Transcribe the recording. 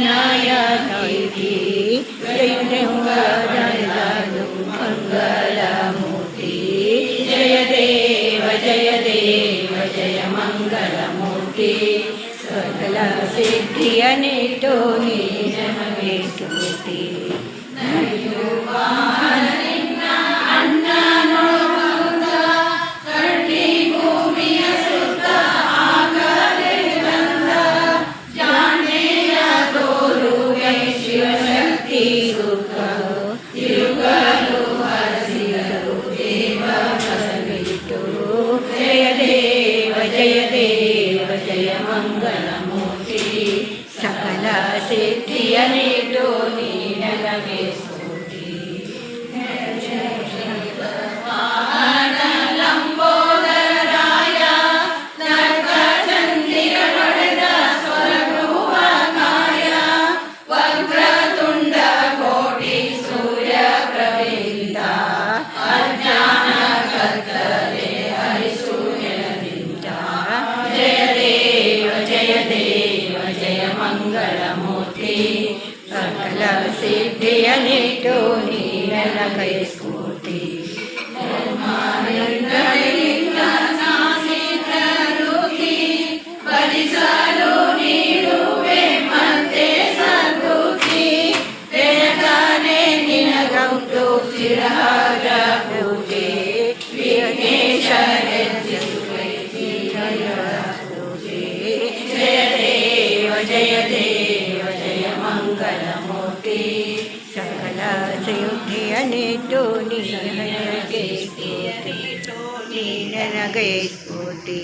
ವಿನಾಯಕಿ ಜಯ ಜಯ ಮಂಗಳಮೂರ್ತಿ ಜಯ ದೇವ ಜಯ ಮಂಗಳಮೂರ್ತಿ ಸಕಲ ಸಿದ್ಧಿಯ ನೀಟೋ ನೀ ನಮಗೆ ಸ್ತುತಿ ಜಯ ಮಂಗಳಮೂರ್ತಿ ಸಕಲ ಸಿದ್ಧಿಯ ನೀಟೋ ನೀ ನನಗೆ ಸ್ತುತಿ ಲಂಬೋದರಾಯ ನರ್ಕಚಂದಿರ ಪಡೆದ ಸ್ವರಭುವನಾಯ ವಕ್ರತುಂಡ ಕೋಟಿ ಸೂರ್ಯ ಪ್ರವೇಶ ಅಜ್ಞಾನ ಕತ್ತಲೆ ಹರಿಸು ಜಯ ಮಂಗಳಮೂರ್ತಿ ಸಕಲ ಸಿದ್ಧಿಯ ನೀಟೋ ನೀ ನನಗೆ ಸ್ಫೂರ್ತಿ ಭಜಿಸಲು ನೀಡುವೆ ಮತ್ತೆ ಸದ್ಬುದ್ಧಿ ಬೇಗನೆ ನಿನಗೌದು ಚಿರಹಾರ ಪೂಜೆ ವಿಘ್ನೇಶ ಜಯ ಜಯ ಮಂಗಳಮೂರ್ತಿ ಸಕಲ ಸಿದ್ಧಿಯ ನೀಟೋ ನೀ ನನಗೆ ಸ್ತುತಿ ನೀ ನನಗೆ ಸ್ತುತಿ